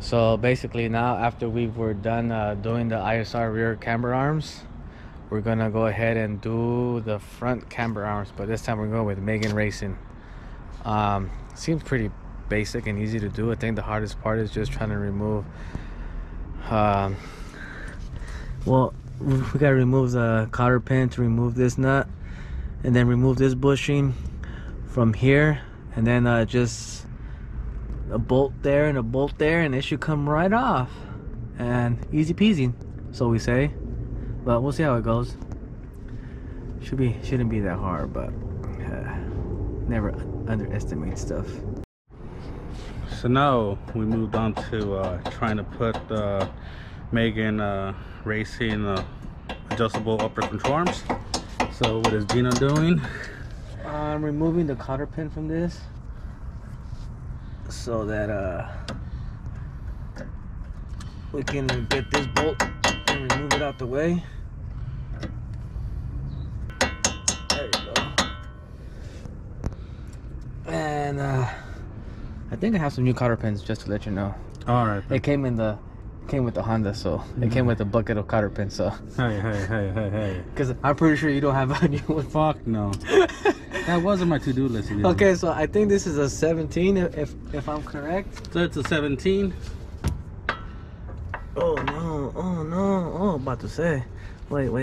So basically now after we were done doing the ISR rear camber arms, we're gonna go ahead and do the front camber arms, but this time we're going with Megan Racing. Seems pretty basic and easy to do. I think the hardest part is just trying to remove well, we gotta remove the cotter pin to remove this nut, and then remove this bushing from here, and then just a bolt there and a bolt there, and it should come right off, and easy peasy, so we say. But we'll see how it goes. Shouldn't be that hard, but never underestimate stuff. So now we moved on to trying to put Megan Racing adjustable upper control arms. So what is Gino doing? I'm removing the cotter pin from this so that we can get this bolt and remove it out the way. There you go. And I think I have some new cotter pins, just to let you know. All right. It came with the Honda, so it came with a bucket of cotter pins. So hey. Because I'm pretty sure you don't have a new one. Fuck no. That wasn't my to-do list. Okay, so I think this is a 17, if I'm correct. So it's a 17. Oh no! Oh no! Oh, about to say. Wait. No,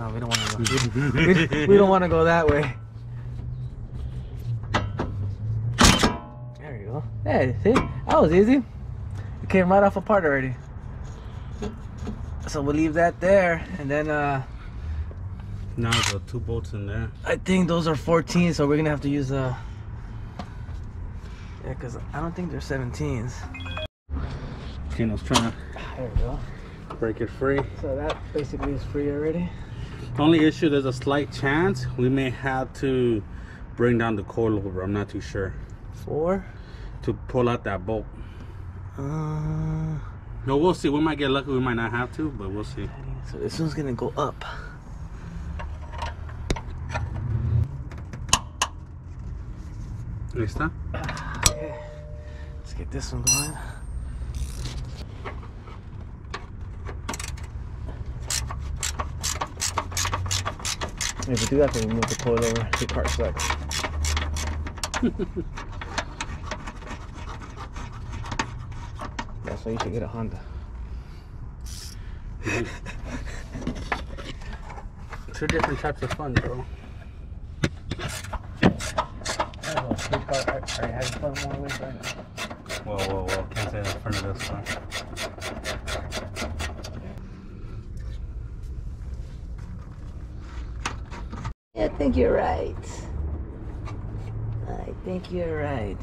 we don't want to go. we don't want to go that way. There you go. Hey, see, that was easy. It came right off apart already. So we'll leave that there, and then now the 2 bolts in there. I think those are 14, so we're gonna have to use yeah, because I don't think they're 17s. Gino's trying to There we go. break it free. So that basically is free already. Only issue, there's a slight chance we may have to bring down the coilover. I'm not too sure. 4? To pull out that bolt. No, we'll see. We might get lucky. We might not have to, but we'll see. So this one's gonna go up. ¿Lista? Okay. Let's get this one going. If we do have to remove the coilover, the car sucks. That's why you should get a Honda. Two different types of fun, bro. Are you having fun more with right now? Whoa. Can't say that in front of this car. I think you're right. I think you're right.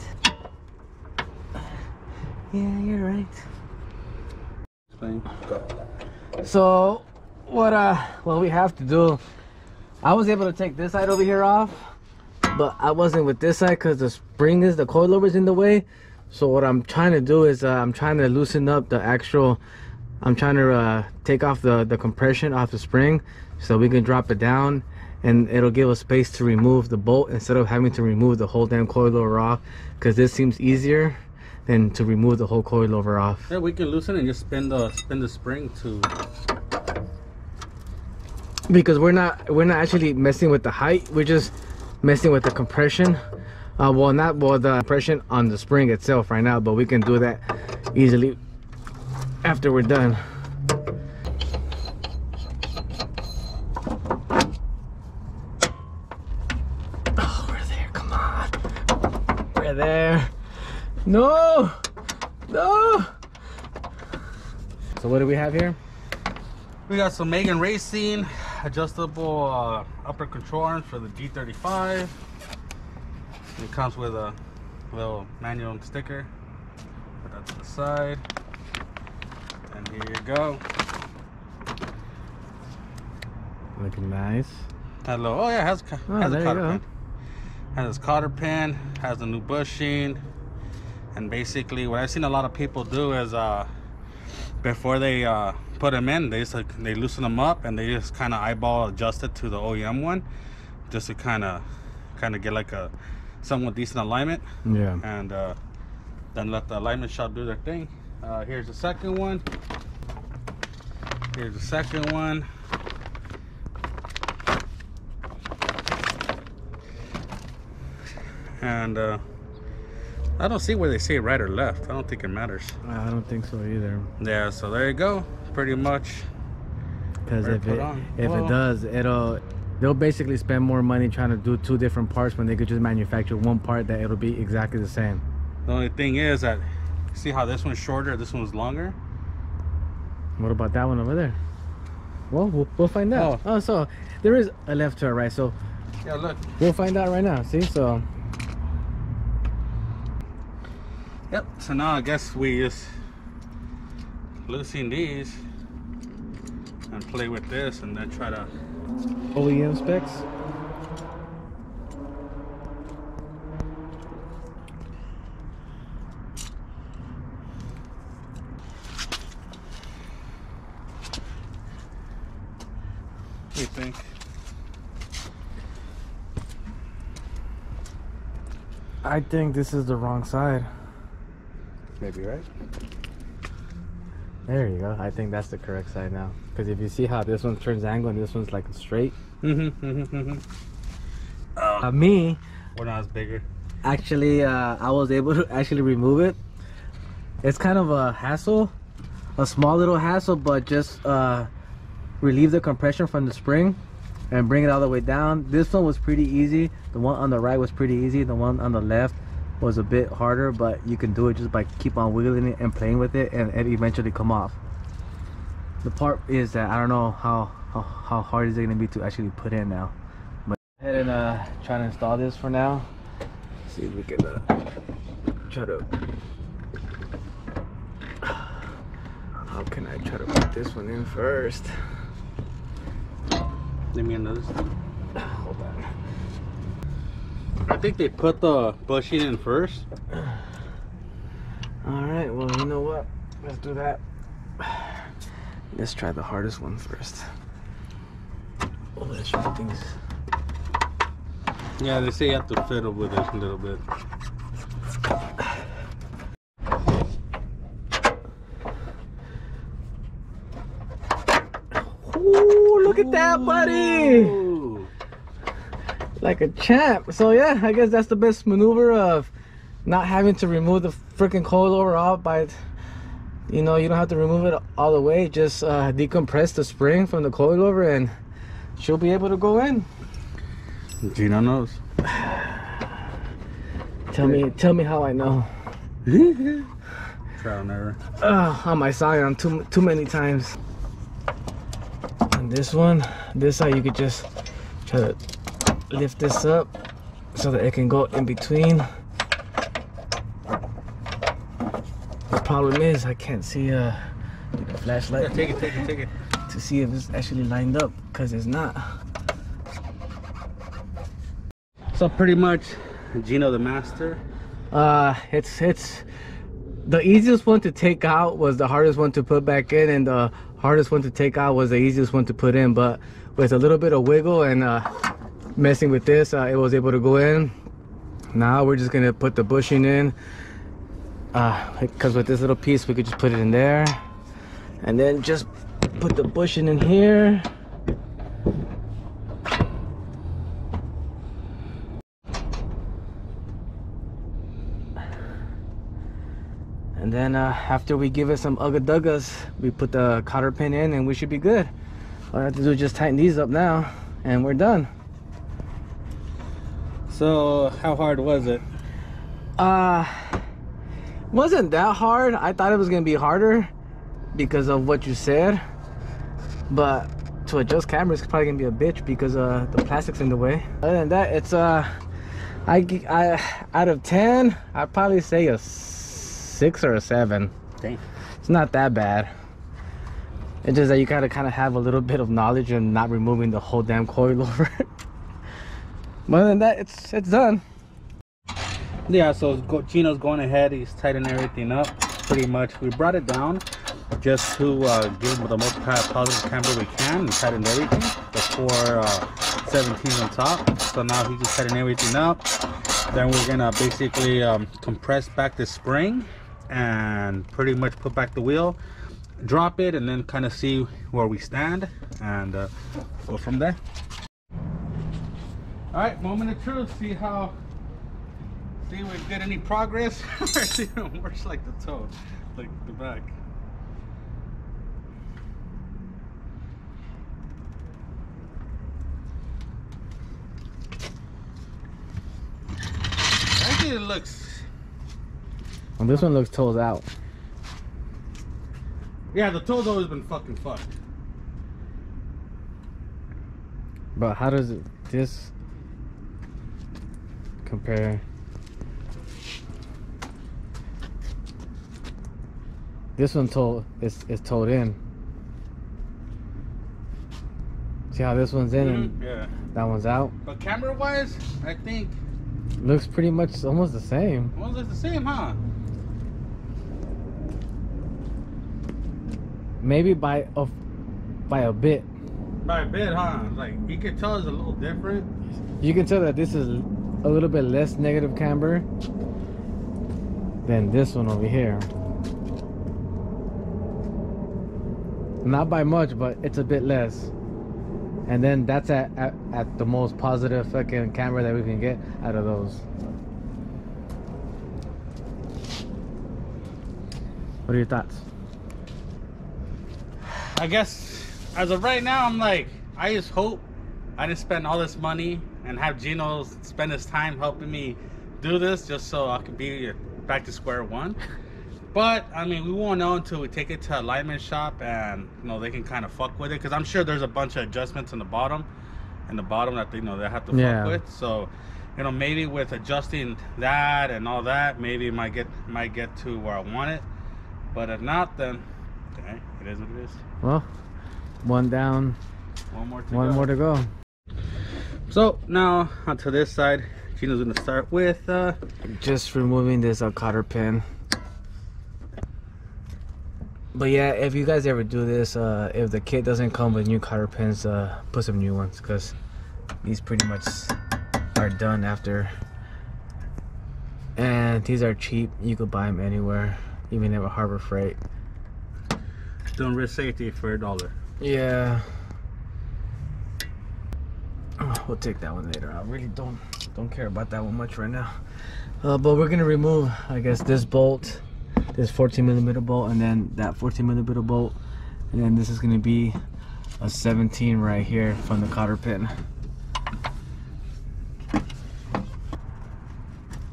Yeah, you're right. Explain. Go. So, what we have to do, I was able to take this side over here off, but I wasn't with this side because the coilover's in the way. So what I'm trying to do is I'm trying to loosen up the actual, I'm trying to take off the compression off the spring so we can drop it down, and it'll give us space to remove the bolt instead of having to remove the whole damn coilover off, because this seems easier than to remove the whole coilover off. Yeah, we can loosen it and just spin the spring to. Because we're not actually messing with the height, we're just messing with the compression. The compression on the spring itself right now, but we can do that easily after we're done. Oh, we're there, come on. We're there. No! So what do we have here? We got some Megan Racing adjustable upper control arms for the G35. It comes with a little manual sticker. Put that to the side. And here you go. Looking nice. Hello. Oh yeah, has a cotter pin. Has a cotter pin. Has a new bushing. And basically, what I've seen a lot of people do is before they put them in, they loosen them up and they just kind of eyeball adjust it to the o.e.m one, just to kind of get like a somewhat decent alignment. Yeah. And then let the alignment shop do their thing. Here's the second one. Here's the second one. And I don't see where they say right or left. I don't think it matters. I don't think so either. Yeah, so there you go. Pretty much. Because if it does, they'll basically spend more money trying to do two different parts when they could just manufacture one part that it'll be exactly the same. The only thing is that, see how this one's shorter, this one's longer? What about that one over there? Well, we'll find out. Oh, so there is a left to a right. So yeah, look. We'll find out right now. See, so. Yep, so now I guess we just loosen these and play with this and then try to o.e.m specs. What do you think? I think this is the wrong side. Maybe, right? There you go. I think that's the correct side now. Because if you see how this one turns angle and this one's like straight. Me. We're not as bigger. Actually, I was able to actually remove it. It's kind of a hassle. A small little hassle, but just relieve the compression from the spring and bring it all the way down. This one was pretty easy. The one on the right was pretty easy. The one on the left was a bit harder, but you can do it just by keep on wiggling it and playing with it, and it eventually come off. The part is that I don't know how hard is it going to be to actually put in now. But go ahead and try to install this for now. See if we can try to. How can I try to put this one in first? Let me another. Hold on. I think they put the bushing in first. Alright, well, you know what? Let's do that. Let's try the hardest one first. Oh, let's try things. Yeah, they say you have to fiddle with it a little bit. Ooh, look at that, buddy! Like a champ. So yeah, I guess that's the best maneuver of not having to remove the freaking coilover out by, you know, you don't have to remove it all the way. Just decompress the spring from the coilover and she'll be able to go in. Gino knows. Tell me how I know. Trial and error. On my Scion too many times. And this one, this side you could just try to lift this up so that it can go in between. The problem is I can't see the flashlight. Yeah, take it. To see if it's actually lined up, because it's not. So pretty much, Gino the master. It's the easiest one to take out was the hardest one to put back in, and the hardest one to take out was the easiest one to put in. But with a little bit of wiggle and messing with this, it was able to go in. Now we're just gonna put the bushing in, because with this little piece we could just put it in there and then just put the bushing in here. And then after we give it some ugga-duggas, we put the cotter pin in and we should be good. All I have to do is just tighten these up now and we're done. So how hard was it? Wasn't that hard. I thought it was gonna be harder because of what you said, but to adjust cameras is probably gonna be a bitch because the plastic's in the way. Other than that, it's I out of 10 I'd probably say a 6 or a 7. Dang. It's not that bad. It's just that you gotta kind of have a little bit of knowledge and not removing the whole damn coilover. But other than that, it's done. Yeah, so Gino's going ahead. He's tightening everything up. Pretty much, we brought it down just to give the most positive camber we can and tighten everything. The 4 17s on top. So now he's just tightening everything up. Then we're gonna basically compress back the spring and pretty much put back the wheel, drop it, and then kind of see where we stand and go from there. All right, moment of truth. See if we did any progress. See if it works like the toe, like the back. Actually, it looks. Well, this one looks toes out. Yeah, the toe's always been fucking fucked. But how does this compare? This one is toed in. See how this one's in and yeah, that one's out? But camera wise, I think looks pretty much almost the same. almost like the same, huh? Maybe by a bit. By a bit, huh? Like you can tell it's a little different. You can tell that this is a little bit less negative camber than this one over here. Not by much, but it's a bit less. And then that's at the most positive fucking camera that we can get out of those. What are your thoughts? I guess as of right now, I'm like, I just hope I didn't spend all this money and have Gino spend his time helping me do this just so I could be back to square one. But I mean, we won't know until we take it to a alignment shop and they can kind of fuck with it, because I'm sure there's a bunch of adjustments in the bottom that they have to fuck with. So maybe with adjusting that and all that, maybe it might get to where I want it. But if not, then okay, it is what it is. Well, one down, one more to go. So now onto this side, Gino's gonna start with just removing this cotter pin. But yeah, if you guys ever do this, if the kit doesn't come with new cotter pins, put some new ones, because these pretty much are done after. And these are cheap. You could buy them anywhere, even at Harbor Freight. Don't risk safety for $1. Yeah. Oh, we'll take that one later. I really don't care about that one much right now. But we're gonna remove, I guess, this bolt, this 14mm bolt, and then that 14mm bolt, and then this is gonna be a 17 right here from the cotter pin.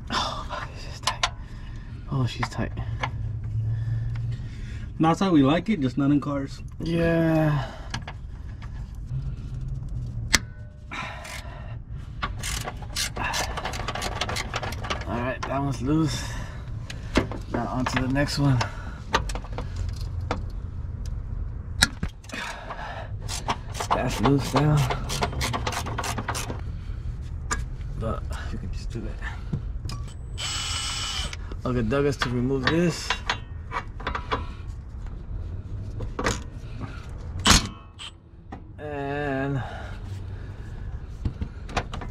Oh, this is tight. Oh, she's tight. That's how we like it, just not in cars. Yeah. Alright, that one's loose. Now on to the next one. That's loose now. But you can just do that. I'll get Douglas to remove this. And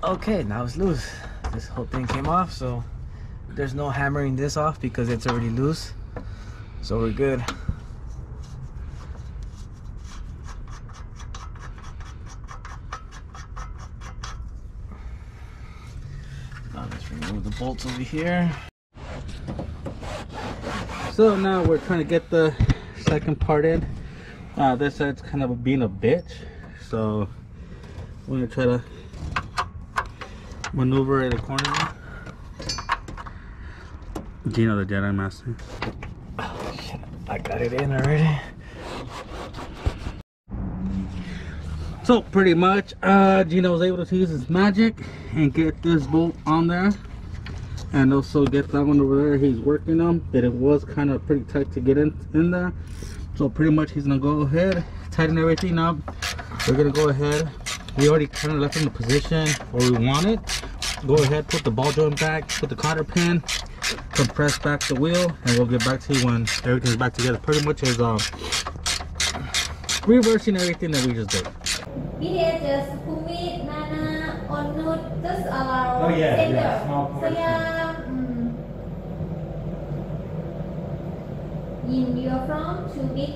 okay, now it's loose. This whole thing came off, so there's no hammering this off because it's already loose, so we're good. Now let's remove the bolts over here. So now we're trying to get the second part in. This side's kind of being a bitch, so I'm gonna try to maneuver it accordingly. Gino, the Jedi Master. Oh shit, I got it in already. So pretty much, Gino was able to use his magic and get this bolt on there, and also get that one over there. He's working on that. It was kind of pretty tight to get in there. So pretty much he's gonna go ahead, tighten everything up. We're gonna go ahead. We already kind of left in the position where we want it. Go ahead, put the ball joint back, put the cotter pin, compress back the wheel, and we'll get back to you when everything's back together. Pretty much is reversing everything that we just did. or not just around Oh, yeah, center. yeah, small portion. Saya in your front too big